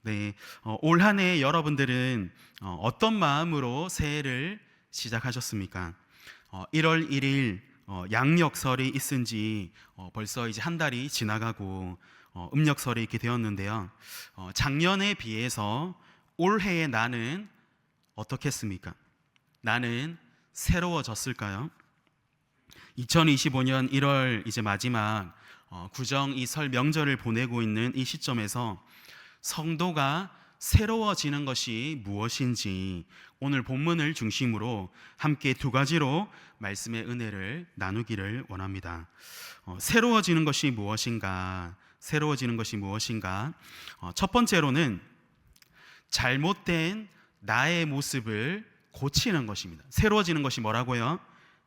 네, 올 한 해 여러분들은 어떤 마음으로 새해를 시작하셨습니까? 1월 1일 양력설이 있은 지 벌써 이제 한 달이 지나가고 음력설이 이렇게 되었는데요. 작년에 비해서 올해의 나는 어떻겠습니까? 나는 새로워졌을까요? 2025년 1월 이제 마지막 구정 이 설 명절을 보내고 있는 이 시점에서 성도가 새로워지는 것이 무엇인지 오늘 본문을 중심으로 함께 두 가지로 말씀의 은혜를 나누기를 원합니다. 새로워지는 것이 무엇인가? 새로워지는 것이 무엇인가? 첫 번째로는 잘못된 나의 모습을 고치는 것입니다. 새로워지는 것이 뭐라고요?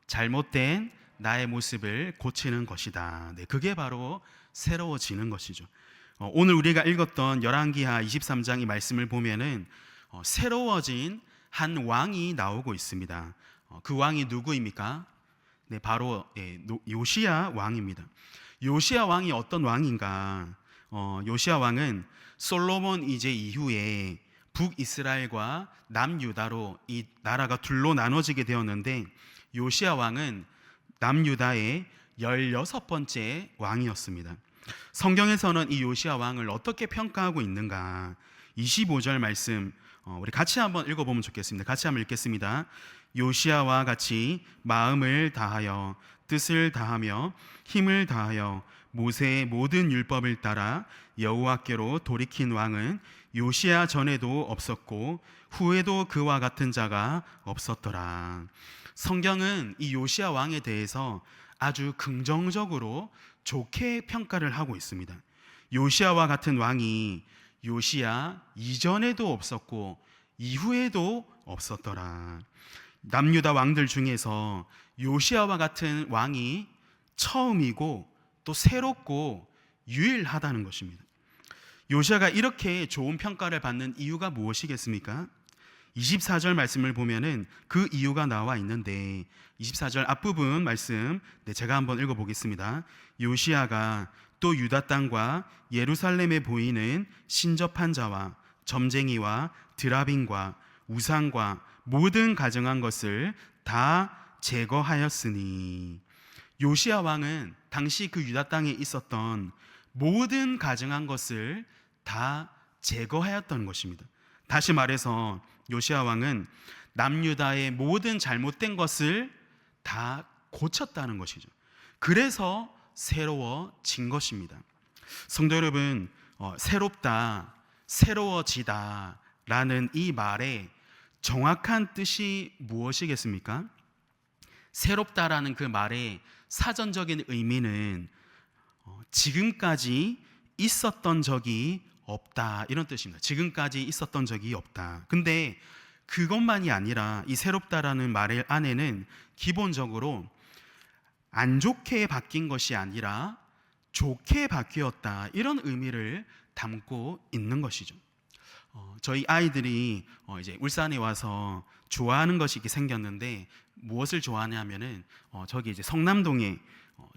잘못된 나의 모습을 고치는 것이다. 네, 그게 바로 새로워지는 것이죠. 오늘 우리가 읽었던 열왕기하 23장 이 말씀을 보면은 새로워진 한 왕이 나오고 있습니다. 그 왕이 누구입니까? 네, 바로 요시야 왕입니다. 요시야 왕이 어떤 왕인가? 요시야 왕은 솔로몬 이제 이후에 북이스라엘과 남유다로 이 나라가 둘로 나눠지게 되었는데 요시야 왕은 남유다의 16번째 왕이었습니다. 성경에서는 이 요시야 왕을 어떻게 평가하고 있는가? 25절 말씀 우리 같이 한번 읽어보면 좋겠습니다. 같이 한번 읽겠습니다. 요시야와 같이 마음을 다하여 뜻을 다하며 힘을 다하여 모세의 모든 율법을 따라 여호와께로 돌이킨 왕은 요시야 전에도 없었고 후에도 그와 같은 자가 없었더라. 성경은 이 요시야 왕에 대해서 아주 긍정적으로 좋게 평가를 하고 있습니다. 요시야와 같은 왕이 요시야 이전에도 없었고 이후에도 없었더라. 남유다 왕들 중에서 요시야와 같은 왕이 처음이고 또 새롭고 유일하다는 것입니다. 요시야가 이렇게 좋은 평가를 받는 이유가 무엇이겠습니까? 24절 말씀을 보면은 그 이유가 나와 있는데 24절 앞부분 말씀 제가 한번 읽어보겠습니다. 요시야가 또 유다 땅과 예루살렘에 보이는 신접한 자와 점쟁이와 드라빈과 우상과 모든 가증한 것을 다 제거하였으니 요시야 왕은 당시 그 유다 땅에 있었던 모든 가증한 것을 다 제거하였던 것입니다. 다시 말해서 요시야 왕은 남유다의 모든 잘못된 것을 다 고쳤다는 것이죠. 그래서 새로워진 것입니다. 성도 여러분, 새롭다, 새로워지다 라는 이 말의 정확한 뜻이 무엇이겠습니까? 새롭다라는 그 말의 사전적인 의미는 지금까지 있었던 적이 없다 이런 뜻입니다. 지금까지 있었던 적이 없다. 근데 그것만이 아니라 이 새롭다라는 말의 안에는 기본적으로 안 좋게 바뀐 것이 아니라 좋게 바뀌었다 이런 의미를 담고 있는 것이죠. 저희 아이들이 이제 울산에 와서 좋아하는 것이 이렇게 생겼는데 무엇을 좋아하냐면은 저기 이제 성남동에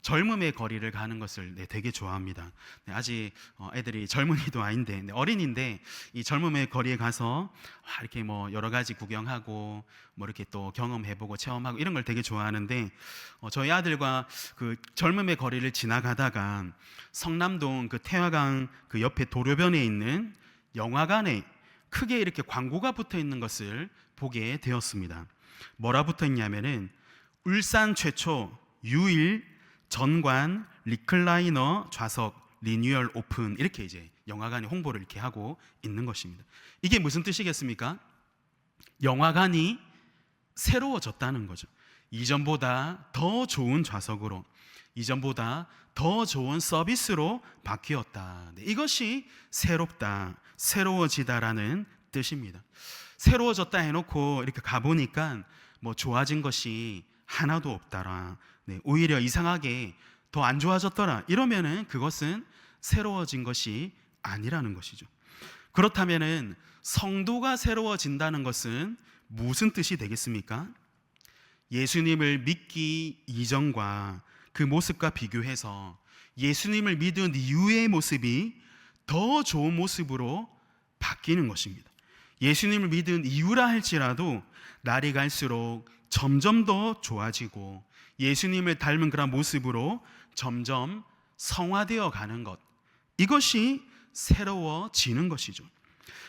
젊음의 거리를 가는 것을 되게 좋아합니다. 아직 애들이 젊은이도 아닌데 어린인데 이 젊음의 거리에 가서 이렇게 뭐 여러 가지 구경하고 뭐 이렇게 또 경험해보고 체험하고 이런 걸 되게 좋아하는데 저희 아들과 그 젊음의 거리를 지나가다가 성남동 그 태화강 그 옆에 도로변에 있는 영화관에 크게 이렇게 광고가 붙어 있는 것을 보게 되었습니다. 뭐라 붙어 있냐면은 울산 최초 유일 전관 리클라이너 좌석 리뉴얼 오픈 이렇게 이제 영화관이 홍보를 이렇게 하고 있는 것입니다. 이게 무슨 뜻이겠습니까? 영화관이 새로워졌다는 거죠. 이전보다 더 좋은 좌석으로, 이전보다 더 좋은 서비스로 바뀌었다. 이것이 새롭다, 새로워지다라는 뜻입니다. 새로워졌다 해놓고 이렇게 가보니까 뭐 좋아진 것이 하나도 없더라. 오히려 이상하게 더 안 좋아졌더라. 이러면은 그것은 새로워진 것이 아니라는 것이죠. 그렇다면은 성도가 새로워진다는 것은 무슨 뜻이 되겠습니까? 예수님을 믿기 이전과 그 모습과 비교해서 예수님을 믿은 이후의 모습이 더 좋은 모습으로 바뀌는 것입니다. 예수님을 믿은 이유라 할지라도 날이 갈수록 점점 더 좋아지고 예수님을 닮은 그런 모습으로 점점 성화되어 가는 것, 이것이 새로워지는 것이죠.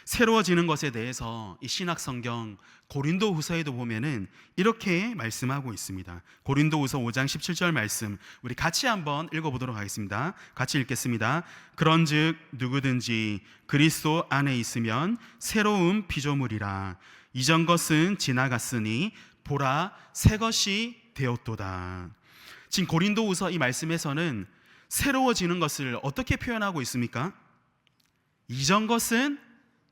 새로워지는 것에 대해서 이 신약성경 고린도후서에도 보면은 이렇게 말씀하고 있습니다. 고린도후서 5장 17절 말씀, 우리 같이 한번 읽어보도록 하겠습니다. 같이 읽겠습니다. 그런즉 누구든지 그리스도 안에 있으면 새로운 피조물이라. 이전 것은 지나갔으니 보라 새 것이 되었도다. 지금 고린도후서 이 말씀에서는 새로워지는 것을 어떻게 표현하고 있습니까? 이전 것은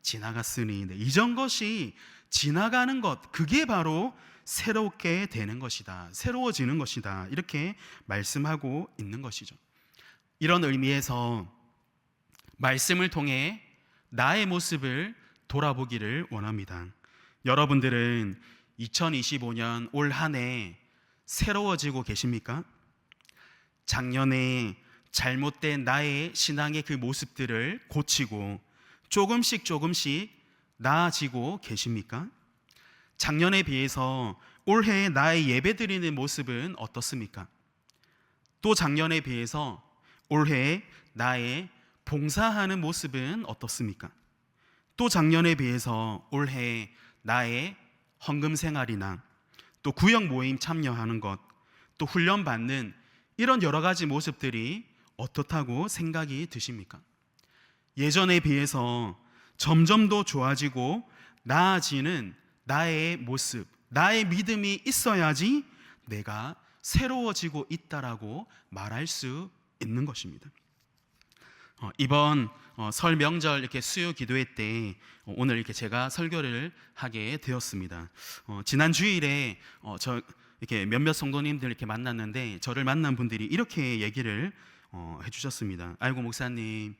지나갔으니, 이전 것이 지나가는 것, 그게 바로 새롭게 되는 것이다, 새로워지는 것이다, 이렇게 말씀하고 있는 것이죠. 이런 의미에서 말씀을 통해 나의 모습을 돌아보기를 원합니다. 여러분들은 2025년 올 한 해 새로워지고 계십니까? 작년에 잘못된 나의 신앙의 그 모습들을 고치고 조금씩 나아지고 계십니까? 작년에 비해서 올해 나의 예배드리는 모습은 어떻습니까? 또 작년에 비해서 올해 나의 봉사하는 모습은 어떻습니까? 또 작년에 비해서 올해 나의 헌금 생활이나 또 구역 모임 참여하는 것, 또 훈련 받는 이런 여러 가지 모습들이 어떻다고 생각이 드십니까? 예전에 비해서 점점 더 좋아지고 나아지는 나의 모습, 나의 믿음이 있어야지 내가 새로워지고 있다라고 말할 수 있는 것입니다. 이번 설 명절 이렇게 수요 기도회 때 오늘 이렇게 제가 설교를 하게 되었습니다. 지난 주일에 저 이렇게 몇몇 성도님들 이렇게 만났는데 저를 만난 분들이 이렇게 얘기를 해주셨습니다. 아이고 목사님,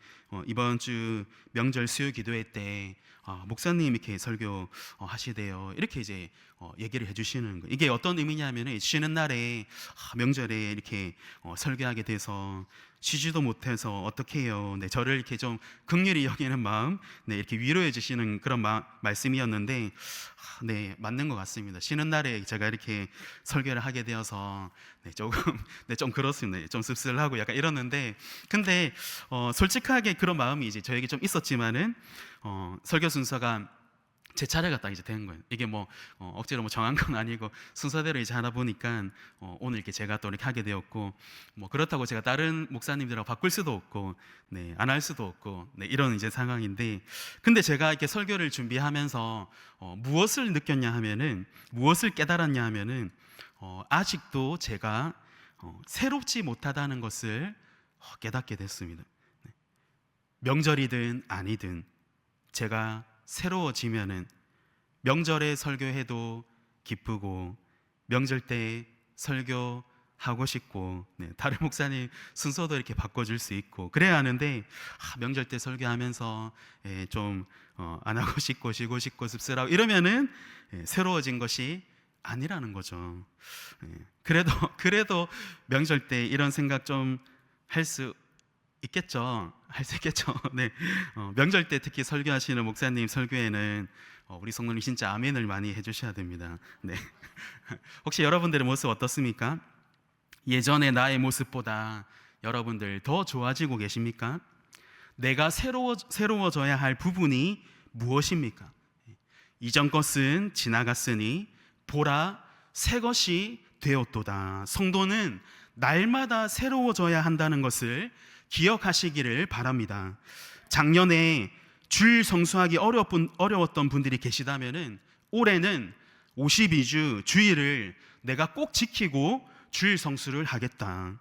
이번 주 명절 수요 기도회 때 목사님 이렇게 설교 하시대요. 이렇게 이제 얘기를 해주시는 거예요. 이게 어떤 의미냐면은 쉬는 날에 명절에 이렇게 설교하게 돼서 쉬지도 못해서 어떻게 해요? 네, 저를 이렇게 좀 긍휼히 여기는 마음, 네, 이렇게 위로해 주시는 그런 말씀이었는데, 네, 맞는 것 같습니다. 쉬는 날에 제가 이렇게 설교를 하게 되어서 네, 조금 네, 좀 그렇습니다. 좀 씁쓸하고 약간 이러는데, 근데 솔직하게 그런 마음이 이제 저에게 좀 있었지만은 설교 순서가 제 차례가 딱 이제 된 거예요. 이게 뭐 억지로 뭐 정한 건 아니고 순서대로 이제 하다 보니까 오늘 이렇게 제가 또 이렇게 하게 되었고, 뭐 그렇다고 제가 다른 목사님들하고 바꿀 수도 없고, 네, 안 할 수도 없고, 네, 이런 이제 상황인데, 근데 제가 이렇게 설교를 준비하면서 무엇을 느꼈냐 하면은, 무엇을 깨달았냐 하면은 아직도 제가 새롭지 못하다는 것을 깨닫게 됐습니다. 네. 명절이든 아니든 제가 새로워지면은 명절에 설교해도 기쁘고 명절 때 설교하고 싶고, 네, 다른 목사님 순서도 이렇게 바꿔줄 수 있고 그래야 하는데 명절 때 설교하면서 좀 안 하고 싶고 쉬고 싶고 씁쓸하고 이러면은 새로워진 것이 아니라는 거죠. 그래도 명절 때 이런 생각 좀 할 수 있겠죠. 할 수 있겠죠. 네. 명절 때 특히 설교하시는 목사님 설교에는 우리 성도님 진짜 아멘을 많이 해주셔야 됩니다. 네. 혹시 여러분들의 모습 어떻습니까? 예전의 나의 모습보다 여러분들 더 좋아지고 계십니까? 내가 새로워져야 할 부분이 무엇입니까? 이전 것은 지나갔으니 보라 새 것이 되었도다. 성도는 날마다 새로워져야 한다는 것을 기억하시기를 바랍니다. 작년에 주일 성수하기 어려웠던 분들이 계시다면은 올해는 52주 주일을 내가 꼭 지키고 주일 성수를 하겠다.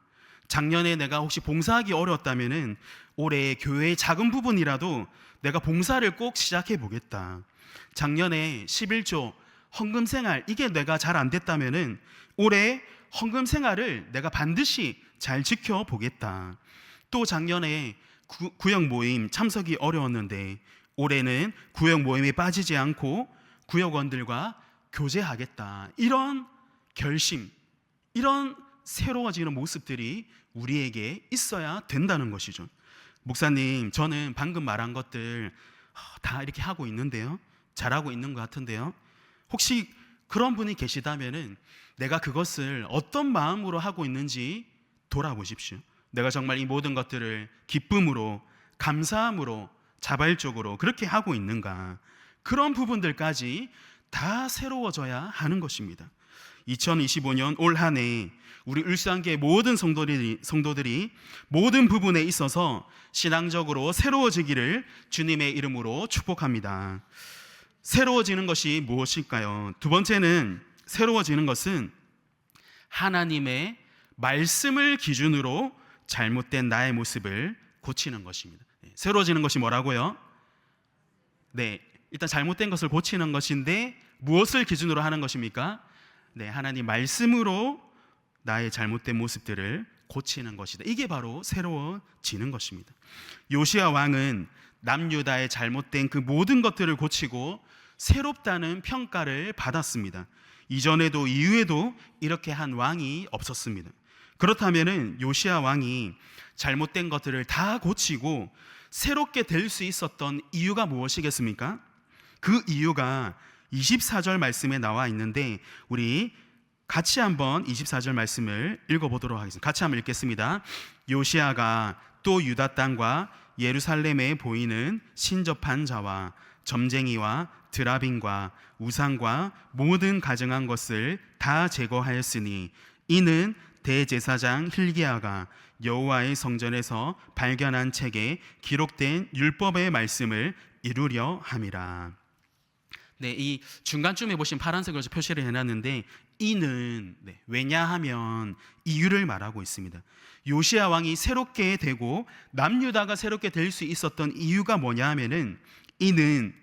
작년에 내가 혹시 봉사하기 어려웠다면은 올해 교회의 작은 부분이라도 내가 봉사를 꼭 시작해 보겠다. 작년에 11조 헌금 생활 이게 내가 잘 안 됐다면은 올해 헌금 생활을 내가 반드시 잘 지켜 보겠다. 또 작년에 구역 모임 참석이 어려웠는데 올해는 구역 모임에 빠지지 않고 구역원들과 교제하겠다. 이런 결심, 이런 새로워지는 모습들이 우리에게 있어야 된다는 것이죠. 목사님, 저는 방금 말한 것들 다 이렇게 하고 있는데요. 잘하고 있는 것 같은데요. 혹시 그런 분이 계시다면은 내가 그것을 어떤 마음으로 하고 있는지 돌아보십시오. 내가 정말 이 모든 것들을 기쁨으로, 감사함으로, 자발적으로 그렇게 하고 있는가? 그런 부분들까지 다 새로워져야 하는 것입니다. 2025년 올 한 해 우리 울산교회 모든 성도들이 모든 부분에 있어서 신앙적으로 새로워지기를 주님의 이름으로 축복합니다. 새로워지는 것이 무엇일까요? 두 번째는 새로워지는 것은 하나님의 말씀을 기준으로 잘못된 나의 모습을 고치는 것입니다. 새로워지는 것이 뭐라고요? 네, 일단 잘못된 것을 고치는 것인데 무엇을 기준으로 하는 것입니까? 네, 하나님 말씀으로 나의 잘못된 모습들을 고치는 것이다. 이게 바로 새로워지는 것입니다. 요시야 왕은 남유다의 잘못된 그 모든 것들을 고치고 새롭다는 평가를 받았습니다. 이전에도 이후에도 이렇게 한 왕이 없었습니다. 그렇다면은 요시야 왕이 잘못된 것들을 다 고치고 새롭게 될 수 있었던 이유가 무엇이겠습니까? 그 이유가 24절 말씀에 나와 있는데 우리 같이 한번 24절 말씀을 읽어보도록 하겠습니다. 같이 한번 읽겠습니다. 요시야가 또 유다 땅과 예루살렘에 보이는 신접한 자와 점쟁이와 드라빈과 우상과 모든 가증한 것을 다 제거하였으니 이는 대제사장 힐기야가 여호와의 성전에서 발견한 책에 기록된 율법의 말씀을 이루려 함이라. 네, 이 중간쯤에 보신 파란색으로 표시를 해놨는데 이는 왜냐하면 이유를 말하고 있습니다. 요시야 왕이 새롭게 되고 남유다가 새롭게 될 수 있었던 이유가 뭐냐 하면은 이는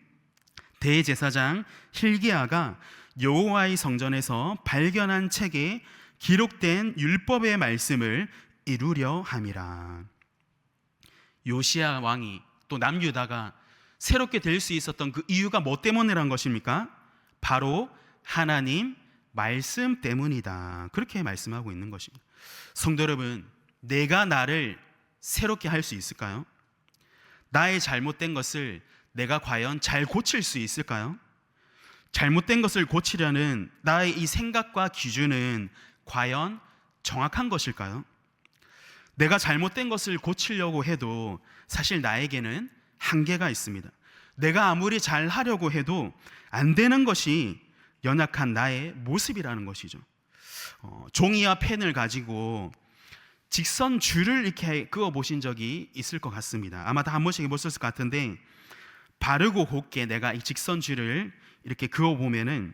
대제사장 힐기야가 여호와의 성전에서 발견한 책에 기록된 율법의 말씀을 이루려 함이라. 요시야 왕이 또 남유다가 새롭게 될 수 있었던 그 이유가 뭐 때문이란 것입니까? 바로 하나님 말씀 때문이다. 그렇게 말씀하고 있는 것입니다. 성도 여러분, 내가 나를 새롭게 할 수 있을까요? 나의 잘못된 것을 내가 과연 잘 고칠 수 있을까요? 잘못된 것을 고치려는 나의 이 생각과 기준은 과연 정확한 것일까요? 내가 잘못된 것을 고치려고 해도 사실 나에게는 한계가 있습니다. 내가 아무리 잘 하려고 해도 안 되는 것이 연약한 나의 모습이라는 것이죠. 종이와 펜을 가지고 직선 줄을 이렇게 그어 보신 적이 있을 것 같습니다. 아마 다 한 번씩 해보셨을 것 같은데 바르고 곱게 내가 이 직선 줄을 이렇게 그어 보면은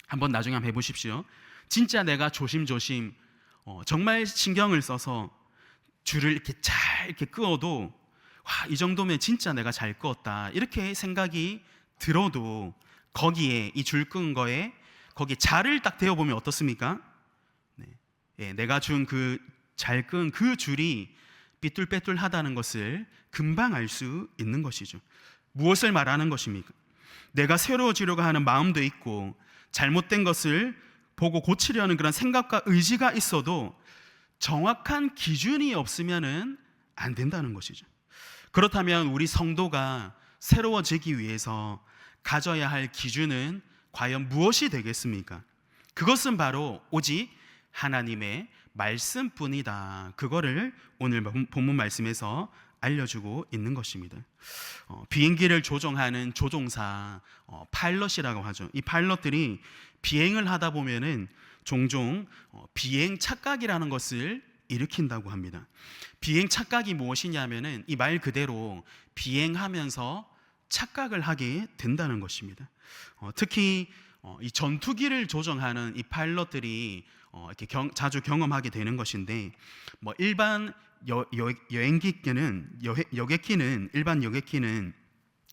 한번 나중에 한번 해보십시오. 진짜 내가 조심조심 정말 신경을 써서 줄을 이렇게 잘 이렇게 그어도 와, 이 정도면 진짜 내가 잘 그었다 이렇게 생각이 들어도 거기에 이 줄 끈 거에 거기에 자를 딱 대어 보면 어떻습니까? 네, 내가 준 그 잘 끈 그 줄이 삐뚤빼뚤하다는 것을 금방 알 수 있는 것이죠. 무엇을 말하는 것입니까? 내가 새로워지려고 하는 마음도 있고 잘못된 것을 보고 고치려는 그런 생각과 의지가 있어도 정확한 기준이 없으면은 안 된다는 것이죠. 그렇다면 우리 성도가 새로워지기 위해서 가져야 할 기준은 과연 무엇이 되겠습니까? 그것은 바로 오직 하나님의 말씀뿐이다. 그거를 오늘 본문 말씀에서 알려주고 있는 것입니다. 비행기를 조종하는 조종사, 파일럿이라고 하죠. 이 파일럿들이 비행을 하다 보면은 종종 비행 착각이라는 것을 일으킨다고 합니다. 비행 착각이 무엇이냐면은 이 말 그대로 비행하면서 착각을 하게 된다는 것입니다. 특히 이 전투기를 조종하는 이 파일럿들이 이렇게 자주 경험하게 되는 것인데, 뭐 일반 여객기는 일반 여객기는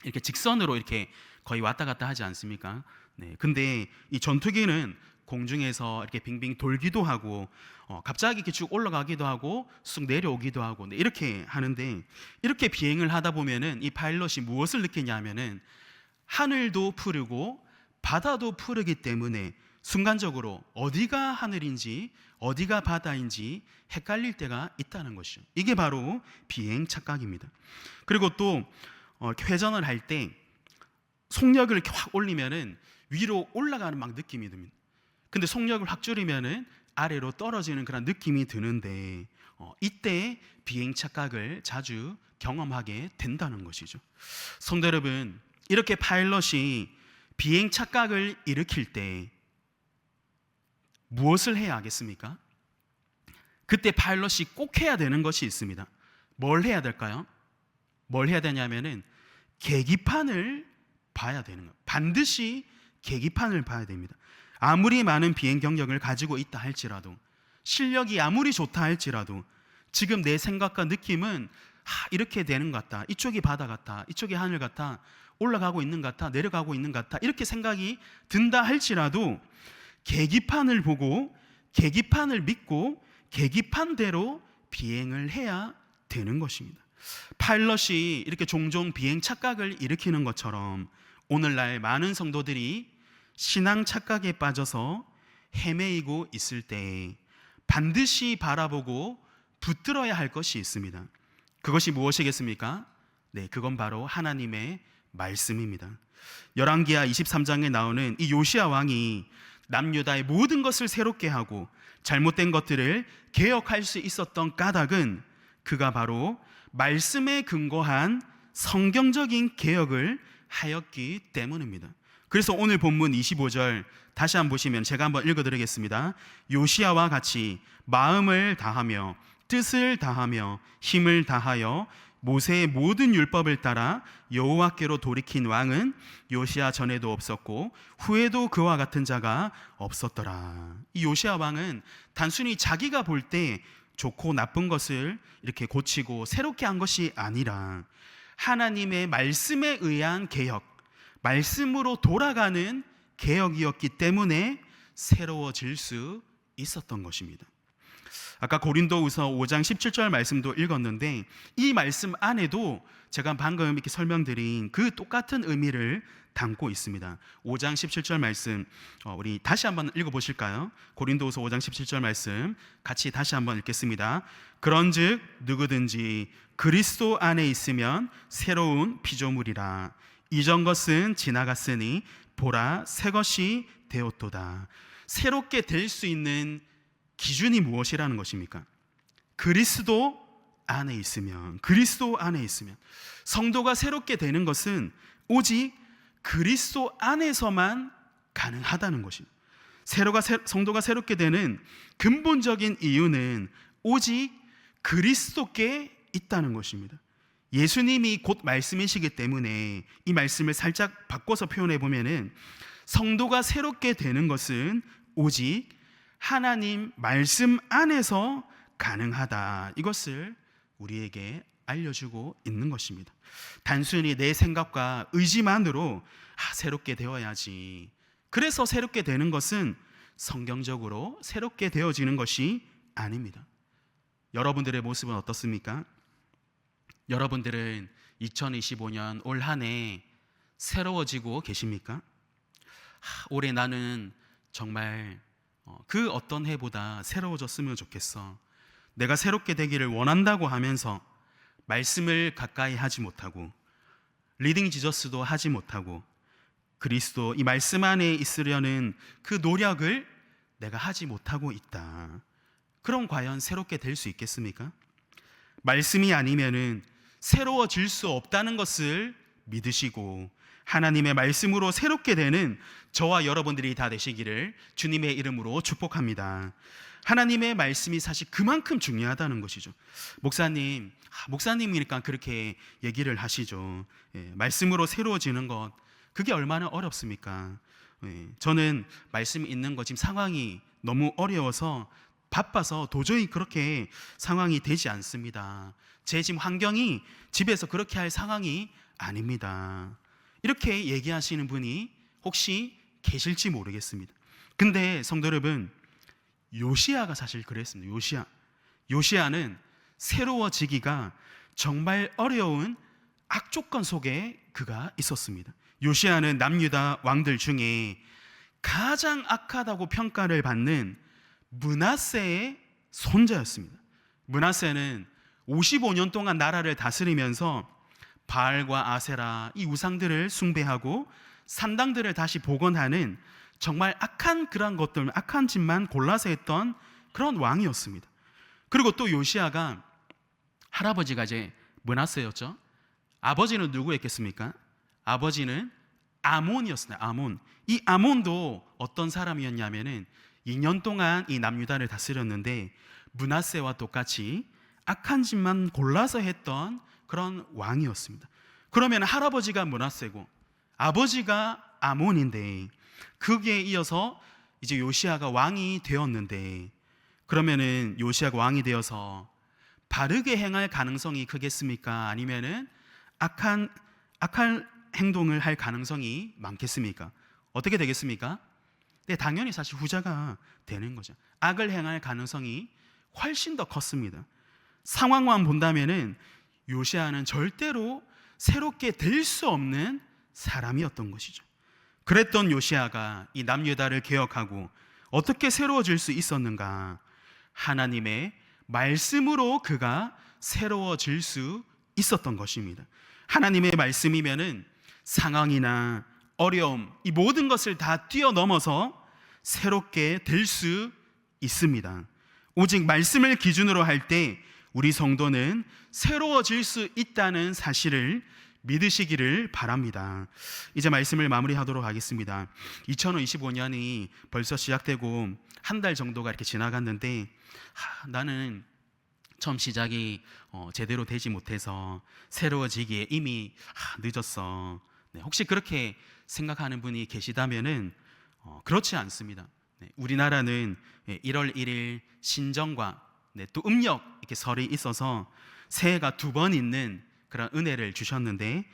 이렇게 직선으로 이렇게 거의 왔다 갔다 하지 않습니까? 네. 근데 이 전투기는 공중에서 이렇게 빙빙 돌기도 하고 갑자기 이렇게 쭉 올라가기도 하고 쑥 내려오기도 하고 이렇게 하는데, 이렇게 비행을 하다 보면은 이 파일럿이 무엇을 느끼냐면은 하늘도 푸르고 바다도 푸르기 때문에 순간적으로 어디가 하늘인지 어디가 바다인지 헷갈릴 때가 있다는 것이죠. 이게 바로 비행 착각입니다. 그리고 또 회전을 할 때 속력을 이렇게 확 올리면은 위로 올라가는 막 느낌이 듭니다. 근데 속력을 확 줄이면은 아래로 떨어지는 그런 느낌이 드는데 이때 비행 착각을 자주 경험하게 된다는 것이죠. 성도 여러분, 이렇게 파일럿이 비행 착각을 일으킬 때 무엇을 해야 하겠습니까? 그때 파일럿이 꼭 해야 되는 것이 있습니다. 뭘 해야 될까요? 뭘 해야 되냐면은 계기판을 봐야 되는 거예요. 반드시 계기판을 봐야 됩니다. 아무리 많은 비행 경력을 가지고 있다 할지라도, 실력이 아무리 좋다 할지라도 지금 내 생각과 느낌은 이렇게 되는 것 같다, 이쪽이 바다 같아, 이쪽이 하늘 같아, 올라가고 있는 것 같아, 내려가고 있는 것 같아, 이렇게 생각이 든다 할지라도 계기판을 보고 계기판을 믿고 계기판대로 비행을 해야 되는 것입니다. 파일럿이 이렇게 종종 비행 착각을 일으키는 것처럼 오늘날 많은 성도들이 신앙 착각에 빠져서 헤매이고 있을 때 반드시 바라보고 붙들어야 할 것이 있습니다. 그것이 무엇이겠습니까? 네, 그건 바로 하나님의 말씀입니다. 열왕기하 23장에 나오는 이 요시야 왕이 남유다의 모든 것을 새롭게 하고 잘못된 것들을 개혁할 수 있었던 까닭은 그가 바로 말씀에 근거한 성경적인 개혁을 하였기 때문입니다. 그래서 오늘 본문 25절 다시 한번 보시면 제가 한번 읽어드리겠습니다. 요시야와 같이 마음을 다하며 뜻을 다하며 힘을 다하여 모세의 모든 율법을 따라 여호와께로 돌이킨 왕은 요시야 전에도 없었고 후에도 그와 같은 자가 없었더라. 이 요시야 왕은 단순히 자기가 볼 때 좋고 나쁜 것을 이렇게 고치고 새롭게 한 것이 아니라 하나님의 말씀에 의한 개혁, 말씀으로 돌아가는 개혁이었기 때문에 새로워질 수 있었던 것입니다. 아까 고린도후서 5장 17절 말씀도 읽었는데 이 말씀 안에도 제가 방금 이렇게 설명드린 그 똑같은 의미를 담고 있습니다. 5장 17절 말씀 우리 다시 한번 읽어보실까요? 고린도후서 5장 17절 말씀 같이 다시 한번 읽겠습니다. 그런즉 누구든지 그리스도 안에 있으면 새로운 피조물이라. 이전 것은 지나갔으니 보라 새 것이 되었도다. 새롭게 될 수 있는 기준이 무엇이라는 것입니까? 그리스도 안에 있으면, 그리스도 안에 있으면 성도가 새롭게 되는 것은 오직 그리스도 안에서만 가능하다는 것입니다. 성도가 새롭게 되는 근본적인 이유는 오직 그리스도께 있다는 것입니다. 예수님이 곧 말씀이시기 때문에 이 말씀을 살짝 바꿔서 표현해 보면은 성도가 새롭게 되는 것은 오직 하나님 말씀 안에서 가능하다. 이것을 우리에게 알려주고 있는 것입니다. 단순히 내 생각과 의지만으로 새롭게 되어야지, 그래서 새롭게 되는 것은 성경적으로 새롭게 되어지는 것이 아닙니다. 여러분들의 모습은 어떻습니까? 여러분들은 2025년 올 한 해 새로워지고 계십니까? 올해 나는 정말 그 어떤 해보다 새로워졌으면 좋겠어, 내가 새롭게 되기를 원한다고 하면서 말씀을 가까이 하지 못하고 리딩 지저스도 하지 못하고 그리스도 이 말씀 안에 있으려는 그 노력을 내가 하지 못하고 있다. 그럼 과연 새롭게 될 수 있겠습니까? 말씀이 아니면은 새로워질 수 없다는 것을 믿으시고 하나님의 말씀으로 새롭게 되는 저와 여러분들이 다 되시기를 주님의 이름으로 축복합니다. 하나님의 말씀이 사실 그만큼 중요하다는 것이죠. 목사님이니까 그렇게 얘기를 하시죠. 말씀으로 새로워지는 것, 그게 얼마나 어렵습니까? 저는 말씀 있는 거 지금 상황이 너무 어려워서 바빠서 도저히 그렇게 상황이 되지 않습니다. 제 지금 환경이 집에서 그렇게 할 상황이 아닙니다. 이렇게 얘기하시는 분이 혹시 계실지 모르겠습니다. 근데 성도 여러분, 요시야가 사실 그랬습니다. 요시야는 새로워지기가 정말 어려운 악조건 속에 그가 있었습니다. 요시야는 남유다 왕들 중에 가장 악하다고 평가를 받는 므낫세의 손자였습니다. 므낫세는 55년 동안 나라를 다스리면서 바알과 아세라 이 우상들을 숭배하고 산당들을 다시 복원하는 정말 악한 그런 것들, 악한 짓만 골라서 했던 그런 왕이었습니다. 그리고 또 요시아가 할아버지가 이제 므낫세였죠. 아버지는 누구였겠습니까? 아버지는 아몬이었습니다. 아몬. 이 아몬도 어떤 사람이었냐면은 2년 동안 이 남유다를 다스렸는데 므낫세와 똑같이 악한 짓만 골라서 했던 그런 왕이었습니다. 그러면 할아버지가 므낫세고 아버지가 아몬인데 거기에 이어서 이제 요시아가 왕이 되었는데 그러면은 요시아가 왕이 되어서 바르게 행할 가능성이 크겠습니까? 아니면은 악한 행동을 할 가능성이 많겠습니까? 어떻게 되겠습니까? 네, 당연히 사실 후자가 되는 거죠. 악을 행할 가능성이 훨씬 더 컸습니다. 상황만 본다면은 요시아는 절대로 새롭게 될 수 없는 사람이었던 것이죠. 그랬던 요시아가 이 남유다를 개혁하고 어떻게 새로워질 수 있었는가? 하나님의 말씀으로 그가 새로워질 수 있었던 것입니다. 하나님의 말씀이면은 상황이나 어려움, 이 모든 것을 다 뛰어넘어서 새롭게 될 수 있습니다. 오직 말씀을 기준으로 할 때 우리 성도는 새로워질 수 있다는 사실을 믿으시기를 바랍니다. 이제 말씀을 마무리하도록 하겠습니다. 2025년이 벌써 시작되고 한 달 정도가 이렇게 지나갔는데 나는 처음 시작이 제대로 되지 못해서 새로워지기에 이미 늦었어. 네, 혹시 그렇게 생각하는 분이 계시다면은 그렇지 않습니다. 네, 우리나라는 1월 1일 신정과 또 음력 이렇게 설이 있어서 새해가 2번 있는 그런 은혜를 주셨는데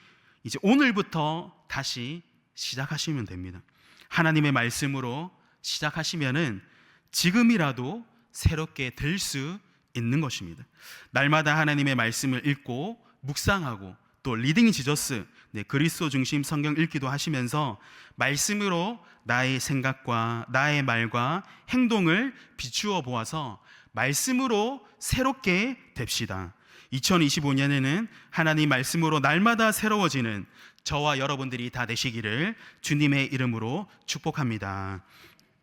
이제 오늘부터 다시 시작하시면 됩니다. 하나님의 말씀으로 시작하시면은 지금이라도 새롭게 될 수 있는 것입니다. 날마다 하나님의 말씀을 읽고 묵상하고 또 리딩 지저스, 그리스도 중심 성경 읽기도 하시면서 말씀으로 나의 생각과 나의 말과 행동을 비추어 보아서 말씀으로 새롭게 됩시다. 2025년에는 하나님 말씀으로 날마다 새로워지는 저와 여러분들이 다 되시기를 주님의 이름으로 축복합니다.